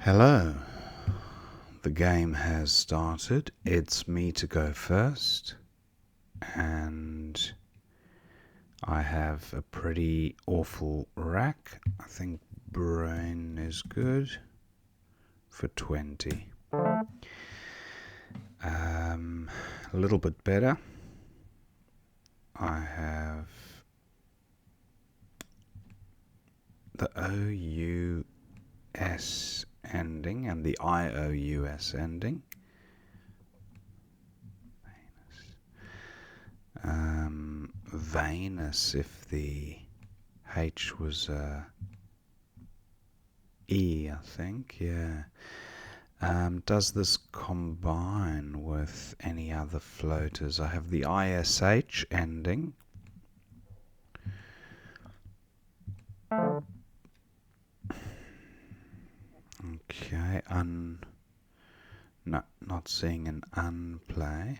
Hello, the game has started. It's me to go first, and I have a pretty awful rack. I think brain is good for 20. A little bit better. I have the OUS ending and the IOUS ending. Venus if the H was E, I think, yeah. Does this combine with any other floaters? I have the ISH ending. Okay, no, not seeing an unplay.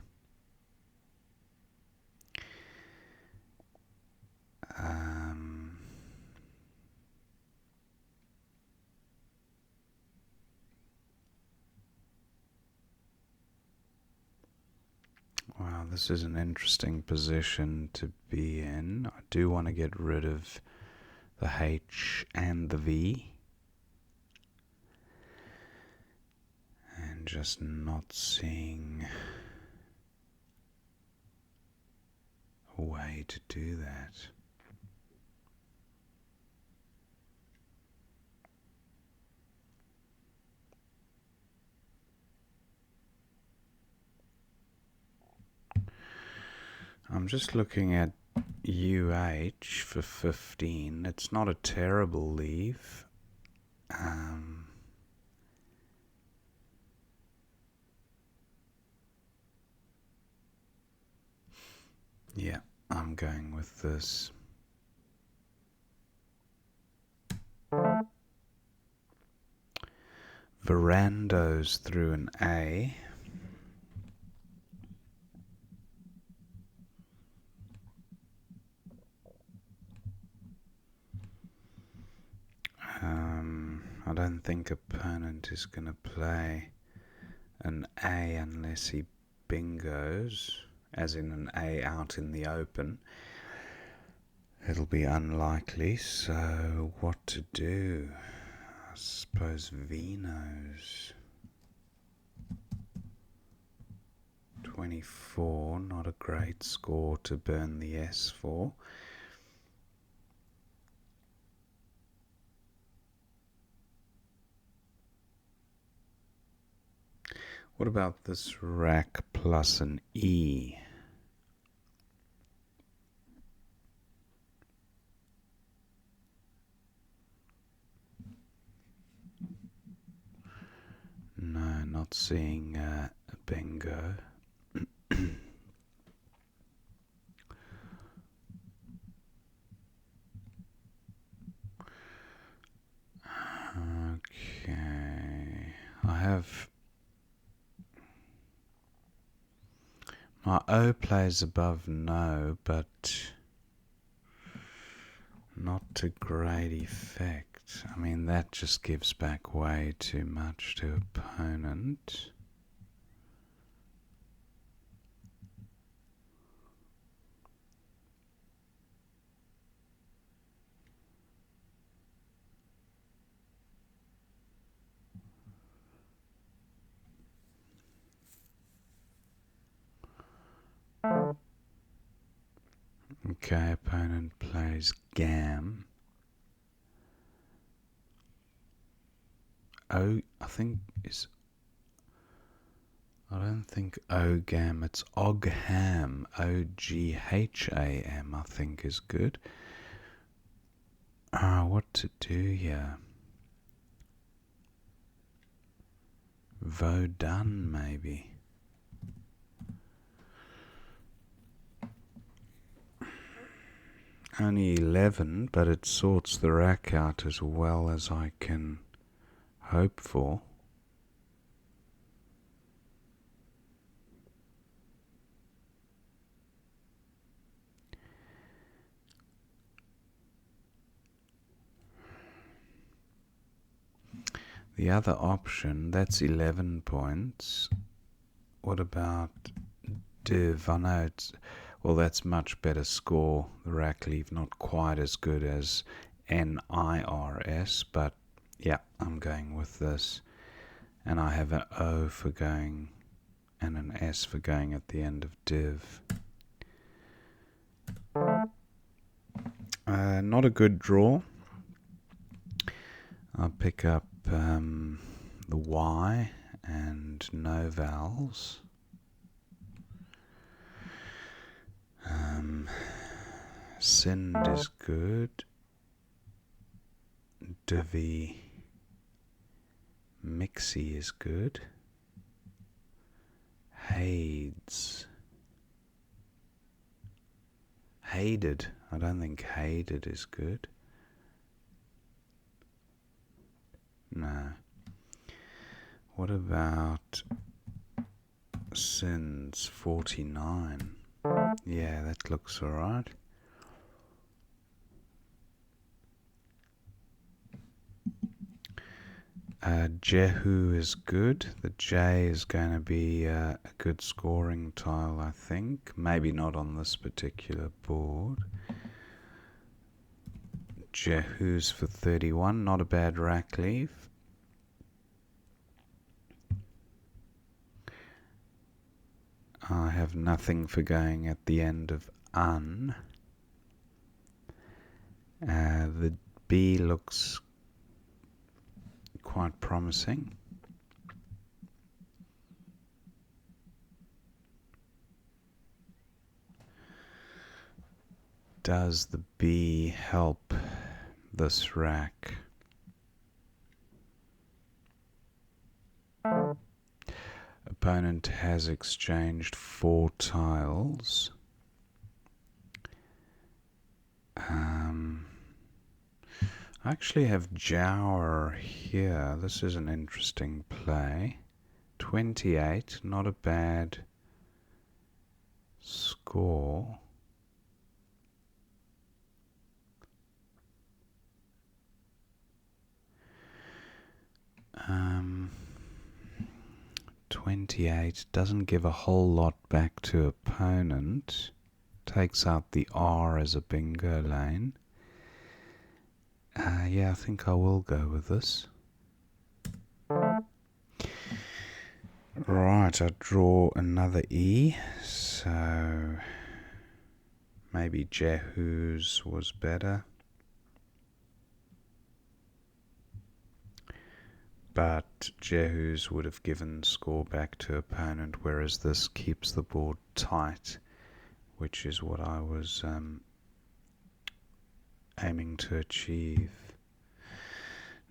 Wow, this is an interesting position to be in. I do want to get rid of the H and the V. And just not seeing a way to do that. I'm just looking at UH for 15. It's not a terrible leave. Yeah, I'm going with this. Verandos through an A. I don't think opponent is going to play an A unless he bingos, as in an A out in the open. It'll be unlikely, so what to do? I suppose Vinos. 24, not a great score to burn the S for. What about this rack plus an E? No, not seeing a bingo. Okay, I have my O plays above no, but not to great effect. I mean, that just gives back way too much to opponent. Okay, opponent plays Gam. I don't think Ogam, it's Ogham, Ogham, I think is good. What to do here? Vodan, maybe. Only 11, but it sorts the rack out as well as I can hope for. The other option, that's 11 points. What about div? I know it's, well, that's much better score. The rack leaf, not quite as good as NIRS, but yeah, I'm going with this. And I have an O for going and an S for going at the end of div. Not a good draw. I'll pick up the Y and no vowels. Sind is good. Divvy Mixie is good. Hades. Hated. I don't think hated is good. No. What about sins 49? Yeah, that looks alright. Jehu is good. The J is going to be a good scoring tile, I think. Maybe not on this particular board. Jehu's for 31. Not a bad rack leaf. I have nothing for going at the end of un. The B looks quite promising. Does the B help this rack? Opponent has exchanged 4 tiles. I actually have Jower here. This is an interesting play. 28, not a bad score. Um, 28 doesn't give a whole lot back to opponent. Takes out the R as a bingo lane. Yeah, I think I will go with this. Right, I draw another E, so maybe Jehu's was better. But Jehu's would have given score back to opponent, whereas this keeps the board tight, which is what I was aiming to achieve.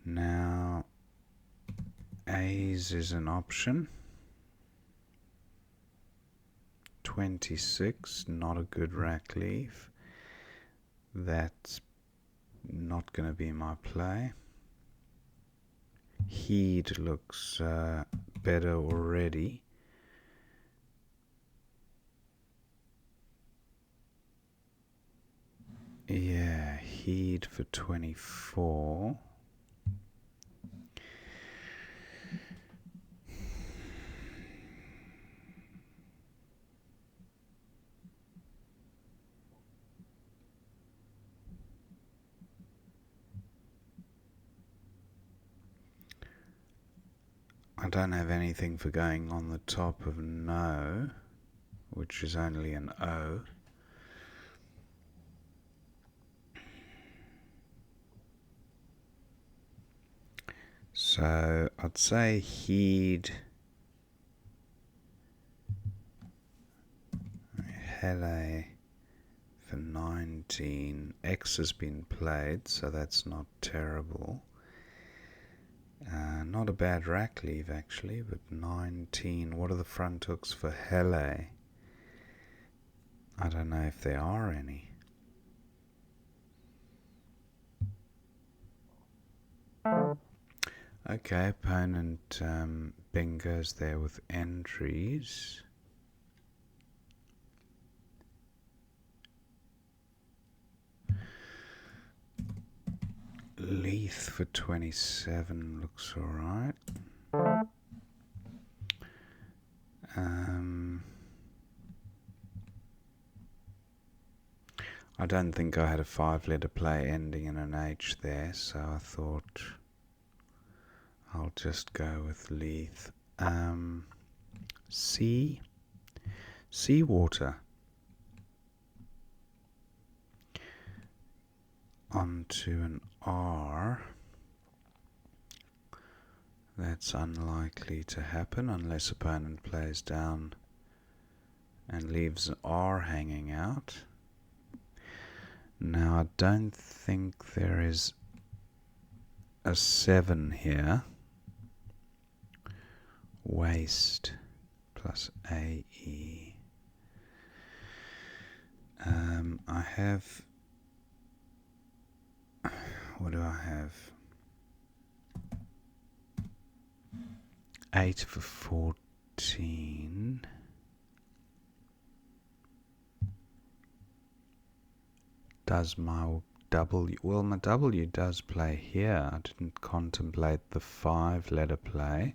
Now, A's is an option. 26, not a good rack leaf. That's not going to be my play. Heed looks better already. Yeah, Heed for 24. I don't have anything for going on the top of no, which is only an O. So I'd say Heed, Hele for 19. X has been played, so that's not terrible. Not a bad rack leave actually, but 19. What are the front hooks for Hele? I don't know if there are any. Okay, opponent bingo's there with entries. Leith for 27 looks alright. I don't think I had a 5-letter play ending in an H there, so I thought I'll just go with Leith. Seawater. Onto an R. That's unlikely to happen unless opponent plays down and leaves an R hanging out. Now I don't think there is a 7 here. Waste plus AE. I have... What do I have? 8 for 14. Does my W... Well, my W does play here. I didn't contemplate the 5-letter play.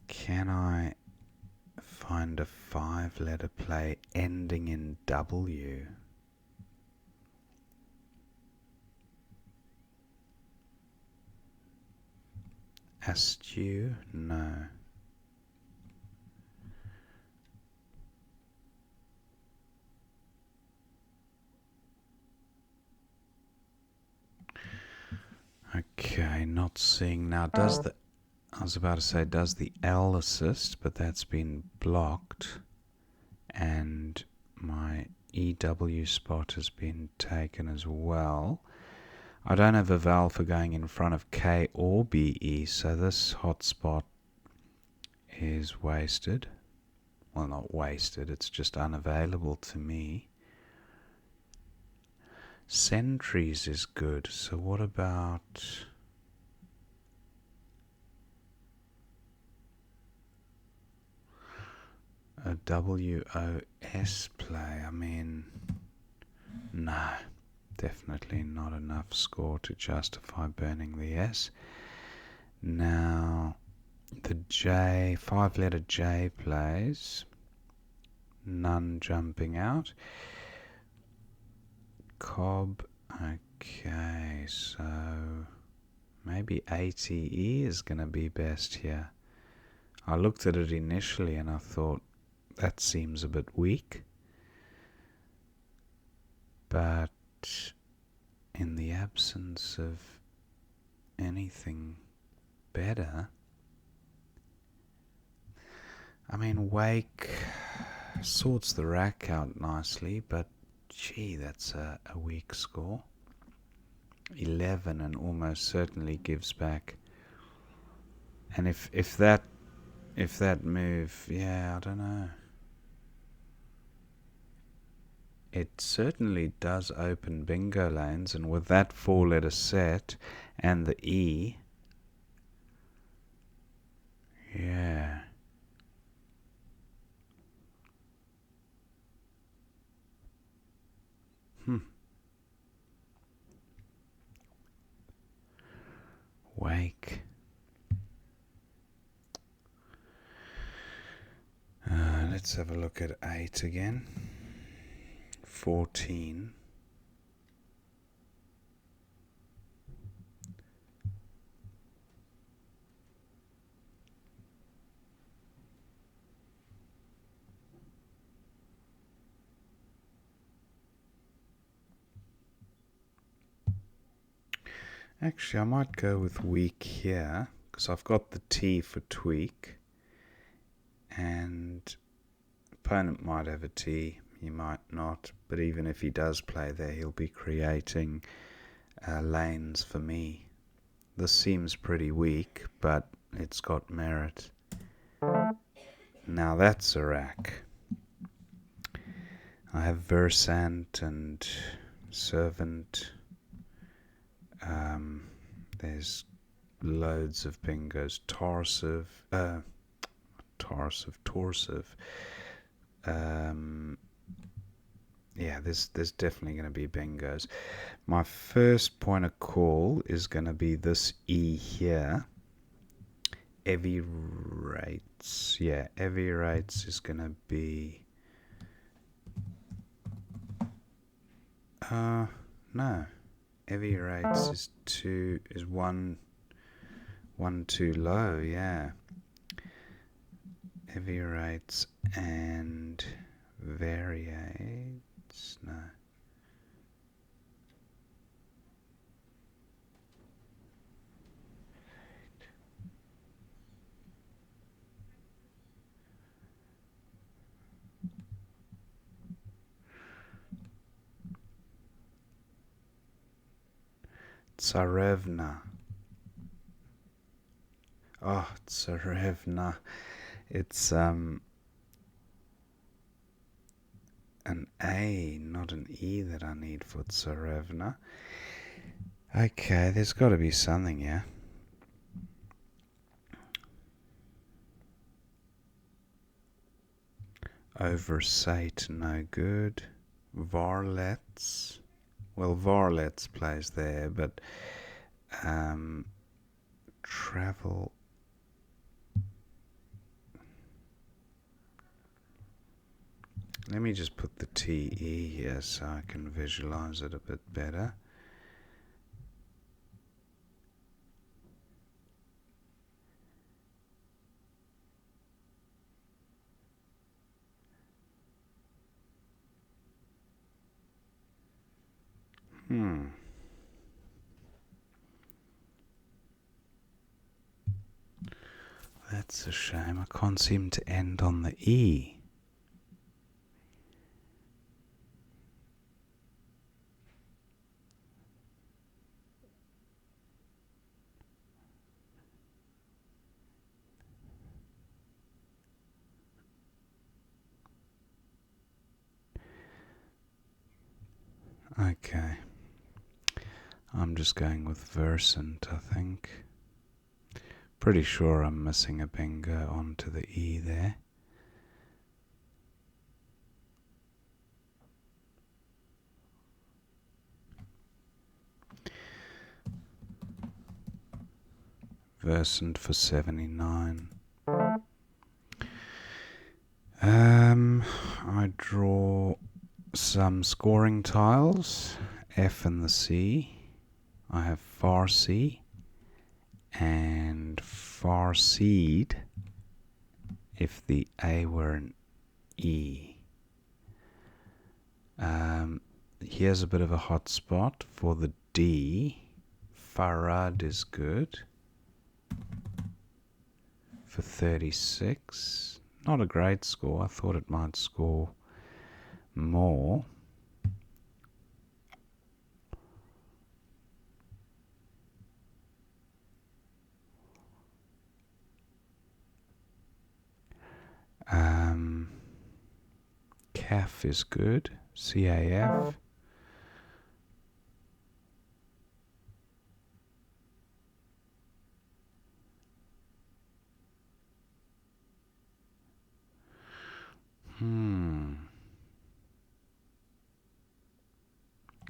Can I find a 5-letter play ending in W? Askew? No. Okay, not seeing now. Does the... I was about to say, does the L assist, but that's been blocked. And my EW spot has been taken as well. I don't have a vowel for going in front of K or BE, so this hotspot is wasted. Well, not wasted, it's just unavailable to me. Sentries is good, so what about... a WOS play? I mean, no, definitely not enough score to justify burning the S. Now, the J, 5-letter J plays, none jumping out. Cobb, okay, so maybe ATE is going to be best here. I looked at it initially and I thought, that seems a bit weak. But in the absence of anything better, I mean, Wake sorts the rack out nicely, but gee, that's a weak score. 11 and almost certainly gives back. And if that move, yeah, I don't know. It certainly does open bingo lanes, and with that 4-letter set and the E, yeah. Wake. Let's have a look at 8 again. 14. Actually, I might go with weak here, because I've got the T for tweak, and opponent might have a T, he might not, but even if he does play there, he'll be creating lanes for me. This seems pretty weak, but it's got merit. Now that's a rack. I have Versant and Servant. There's loads of bingos. Torsive. Yeah, there's definitely going to be bingos. My first point of call is going to be this E here. Evie rates. Yeah, Evie rates is going to be... no. Evie rates is one too low, yeah. Evie rates and variates, no. Tsarevna. Oh, Tsarevna. It's an A, not an E that I need for Tsarevna. Okay, there's got to be something, yeah. Oversight, no good. Varlets. Well, Varlets plays there, but travel. Let me just put the TE here so I can visualize it a bit better. That's a shame. I can't seem to end on the E. Okay. I'm just going with Versant, I think. Pretty sure I'm missing a bingo onto the E there. Versant for 79. I draw some scoring tiles, F and the C. I have Farsi and Farseed if the A were an E. Here's a bit of a hot spot for the D. Farad is good for 36. Not a great score. I thought it might score more. CAF is good. CAF.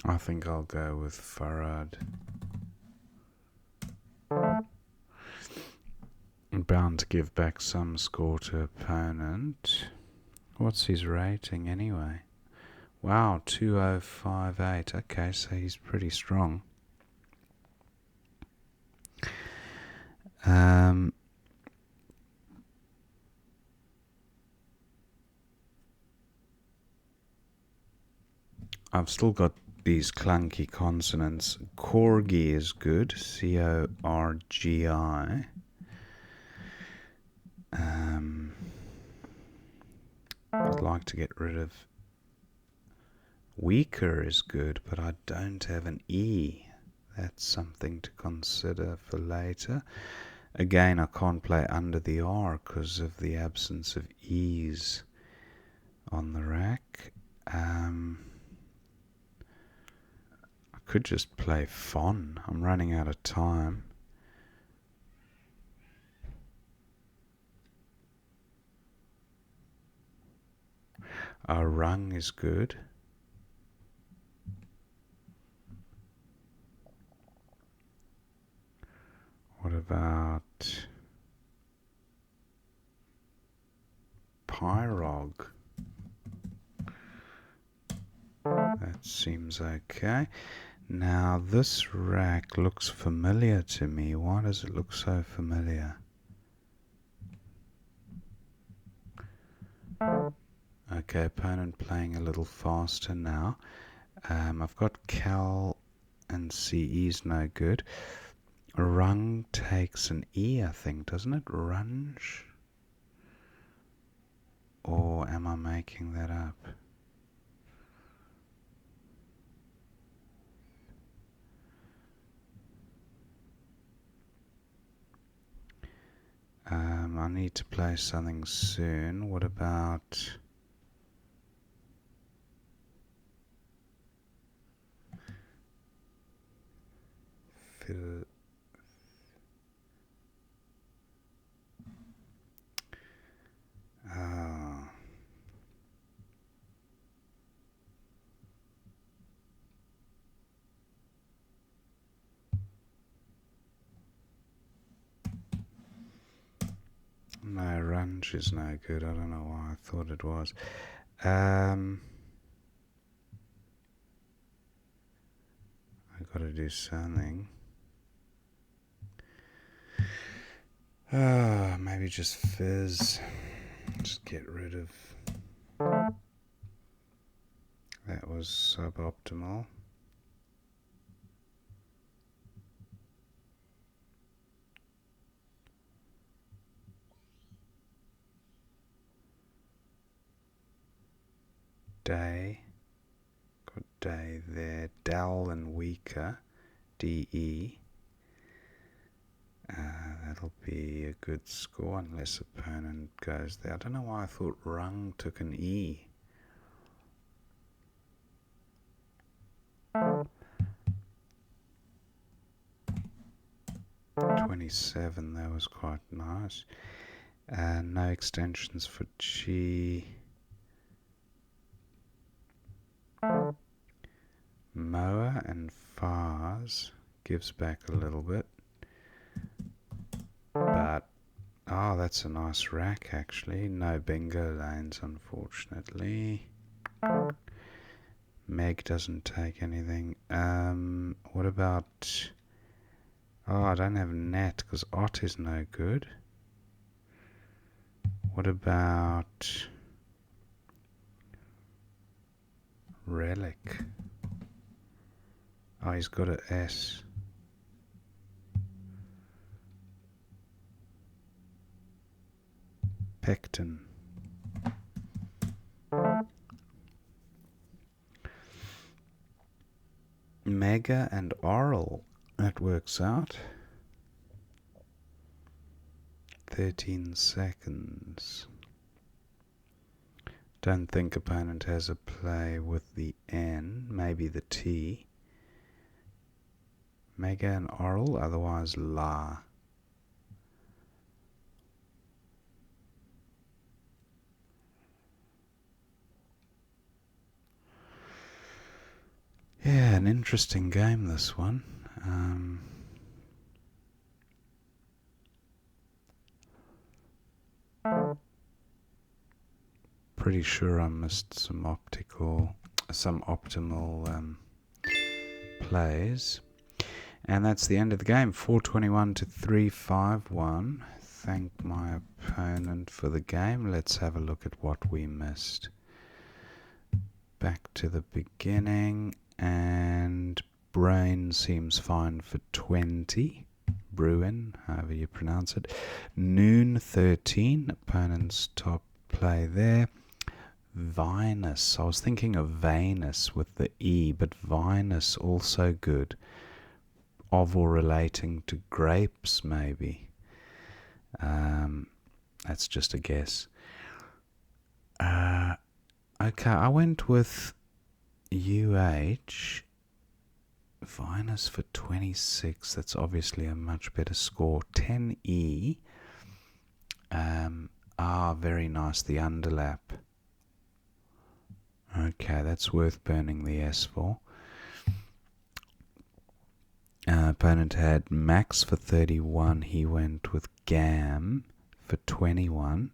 I think I'll go with Farad. Bound to give back some score to opponent. What's his rating anyway? Wow, 2058. Okay, so he's pretty strong. I've still got these clunky consonants. Corgi is good. Corgi. I'd like to get rid of... Weaker is good, but I don't have an E. That's something to consider for later. Again, I can't play under the R because of the absence of E's on the rack. I could just play Fon. I'm running out of time. Rung is good. What about Pyrog? That seems okay. Now this rack looks familiar to me. Why does it look so familiar? Okay, opponent playing a little faster now. I've got Cal and CE's no good. Rung takes an E, I think, doesn't it? Runge? Or am I making that up? I need to play something soon. What about... Oh. No, Runge is no good. I don't know why I thought it was. I gotta do something. Maybe just fizz. Just get rid of... That was suboptimal. Day. Got day there. Dull and weaker. DE. That'll be a good score unless opponent goes there. I don't know why I thought Rung took an E. $27, that was quite nice. No extensions for G. Moa and Fars gives back a little bit. But, oh, that's a nice rack actually. No bingo lanes, unfortunately. Meg doesn't take anything. What about... Oh, I don't have net because Ot is no good. What about... Relic? Oh, he's got an S. Pectin. Mega and Oral. That works out. 13 seconds. Don't think opponent has a play with the N. Maybe the T. Mega and Oral, otherwise La. Yeah, an interesting game, this one. Pretty sure I missed some optimal plays. And that's the end of the game. 421 to 351. Thank my opponent for the game. Let's have a look at what we missed. Back to the beginning. And Brain seems fine for 20. Bruin, however you pronounce it. Noon 13. Opponent's top play there. Vinus. I was thinking of Venus with the E, but Vinus also good. Of or relating to grapes, maybe. That's just a guess. Okay, I went with UH. Vinus for 26. That's obviously a much better score. 10E. Very nice. The underlap. Okay, that's worth burning the S for. Opponent had max for 31. He went with gam for 21.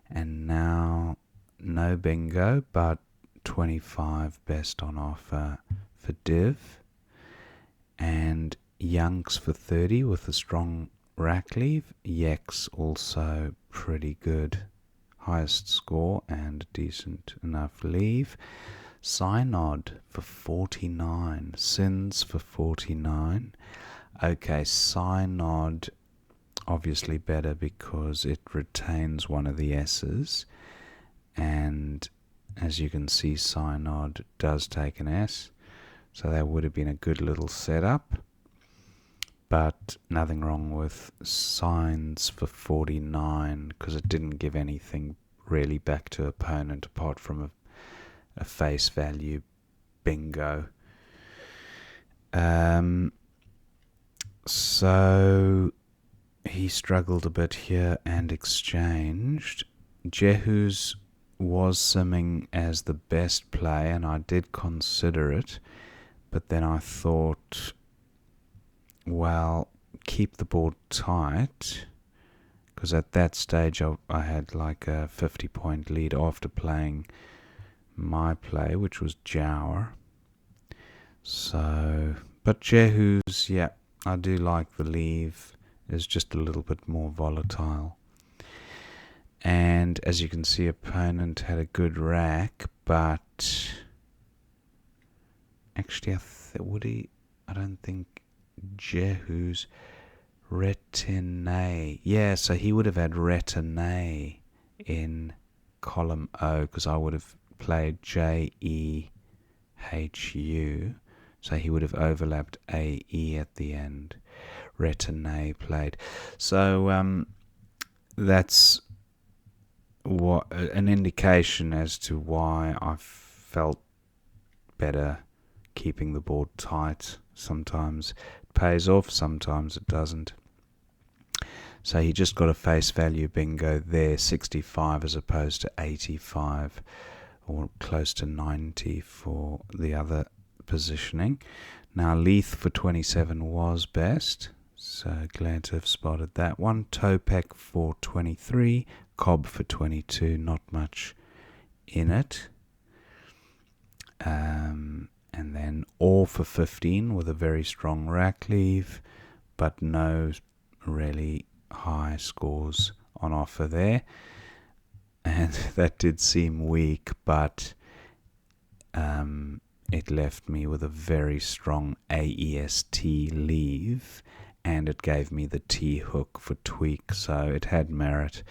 And now no bingo, but 25 best on offer for div. And Yanks for 30 with a strong rack leave. Yex also pretty good. Highest score and decent enough leave. Synod for 49. Sins for 49. Okay, Synod obviously better because it retains one of the S's. And as you can see, Synod does take an S. So that would have been a good little setup. But nothing wrong with Signs for 49 because it didn't give anything really back to opponent apart from a face value bingo. So he struggled a bit here and exchanged. Jehu's was simming as the best play, and I did consider it, but then I thought, well, keep the board tight, because at that stage I had like a 50-point lead after playing my play, which was Jower. So, but Jehu's, yeah, I do like the leave, is just a little bit more volatile. And as you can see, opponent had a good rack, but actually I don't think Jehu's Retin-A. Yeah, so he would have had Retin-A in column O, because I would have played Jehu, so he would have overlapped AE at the end. Retin-A played. So that's what an indication as to why I felt better keeping the board tight. Sometimes it pays off, sometimes it doesn't. So he just got a face value bingo there, 65 as opposed to 85, or close to 90 for the other positioning. Now Leith for 27 was best, so glad to have spotted that one. Topek for 23, Cobb for 22, not much in it. And then Orr for 15 with a very strong rack leave, but no really high scores on offer there. And that did seem weak, but it left me with a very strong AEST leave, and it gave me the T hook for tweak, so it had merit.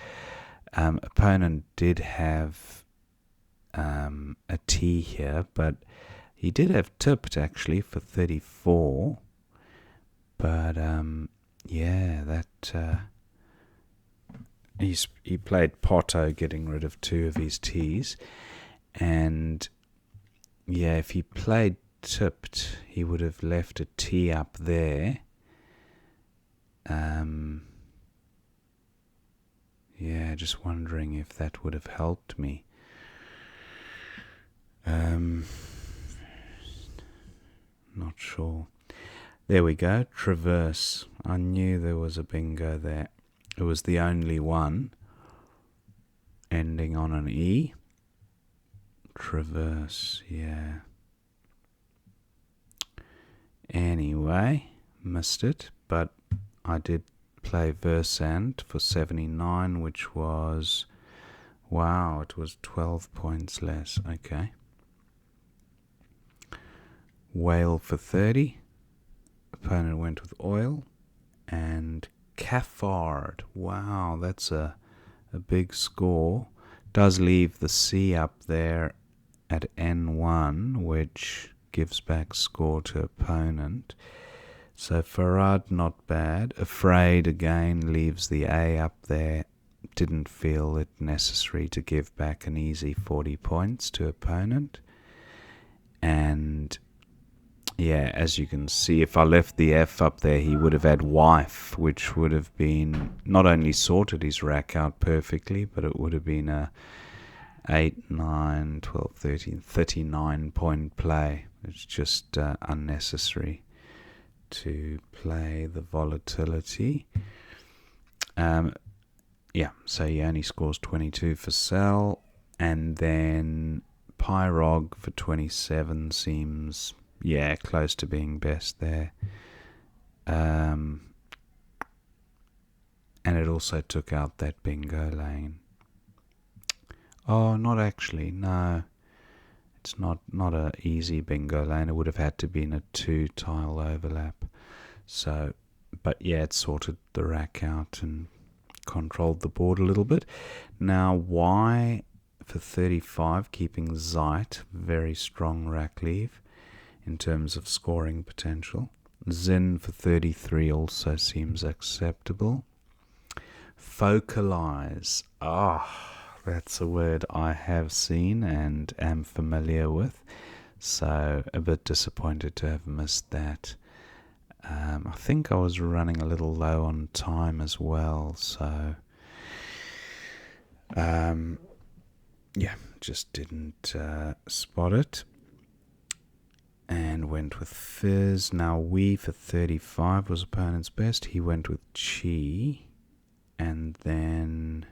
Opponent did have a T here, but he did have tipped actually for 34. But yeah, that he played Potto, getting rid of 2 of his T's, and yeah, if he played tipped, he would have left a T up there. Yeah, just wondering if that would have helped me. Not sure. There we go, Traverse. I knew there was a bingo there. It was the only one ending on an E. Traverse, yeah. Anyway, missed it, but I did play Versand for 79, which was, wow, it was 12 points less. Okay. Whale for 30. Opponent went with Oil. And Caffard. Wow, that's a big score. Does leave the C up there at N1, which gives back score to opponent. So Farad, not bad. Afraid again leaves the A up there. Didn't feel it necessary to give back an easy 40 points to opponent. And yeah, as you can see, if I left the F up there, he would have had Wife, which would have been not only sorted his rack out perfectly, but it would have been a 8, 9, 12, 13, 39 point play. It's just unnecessary to play the volatility. So he only scores 22 for sell, and then Pyrog for 27 seems, close to being best there. And it also took out that bingo lane. Oh, not actually, no. It's not a easy bingo lane. It would have had to be in a 2-tile overlap. So, but it sorted the rack out and controlled the board a little bit. Now, Y for 35, keeping Zeit, very strong rack leave in terms of scoring potential. Zin for 33 also seems acceptable. Focalize. That's a word I have seen and am familiar with. So a bit disappointed to have missed that. I think I was running a little low on time as well. So, just didn't spot it. And went with Fizz. Now we for 35 was opponent's best. He went with Chi. And then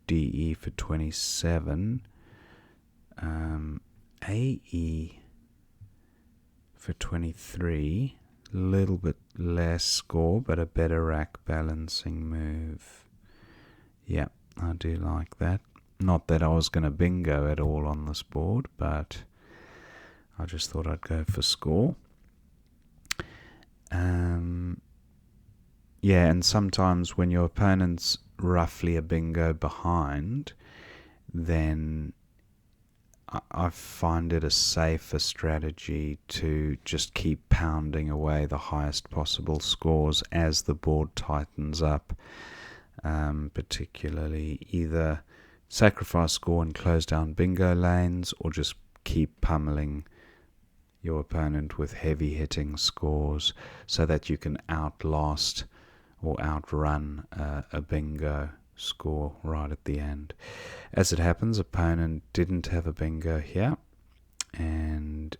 DE for 27. AE for 23. A little bit less score, but a better rack balancing move. Yeah, I do like that. Not that I was going to bingo at all on this board, but I just thought I'd go for score. And sometimes when your opponent's roughly a bingo behind, then I find it a safer strategy to just keep pounding away the highest possible scores as the board tightens up, particularly either sacrifice score and close down bingo lanes, or just keep pummeling your opponent with heavy hitting scores so that you can outlast or outrun a bingo score right at the end. As it happens, opponent didn't have a bingo here, and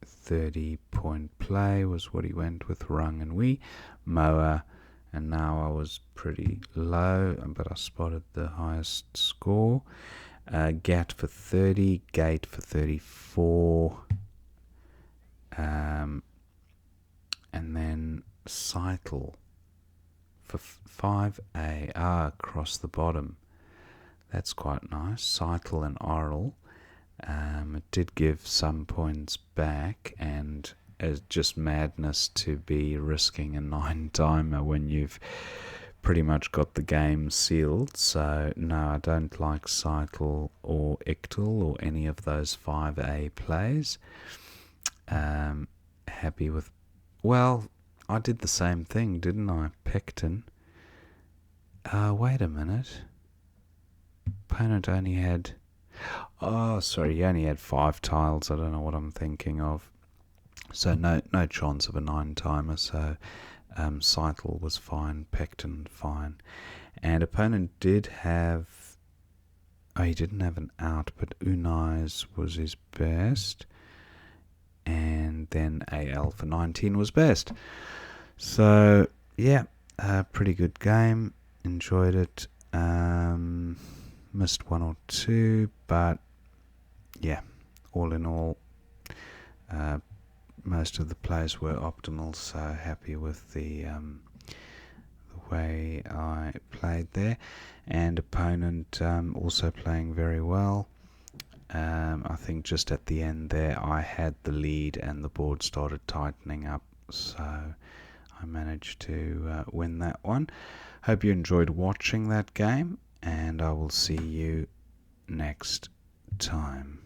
30-point play was what he went with. Rung and Wee, Moa, and now I was pretty low, but I spotted the highest score. Gat for 30, Gate for 34, and then Cycle for 5A, across the bottom. That's quite nice. Cycle and Oral. It did give some points back, and it's just madness to be risking a 9-timer when you've pretty much got the game sealed. So no, I don't like Cycle or Ictal or any of those 5A plays. Happy with... Well, I did the same thing, didn't I? Pectin. Wait a minute. Opponent only had... he only had 5 tiles. I don't know what I'm thinking of. So no chance of a 9-timer. So Cycle was fine, Pectin fine. And opponent did have... he didn't have an out, but Unai's was his best. And then AL for 19 was best. So, pretty good game. Enjoyed it. Missed 1 or 2, but all in all, most of the plays were optimal, so happy with the way I played there. And opponent also playing very well. I think just at the end there I had the lead and the board started tightening up, so I managed to win that one. Hope you enjoyed watching that game, and I will see you next time.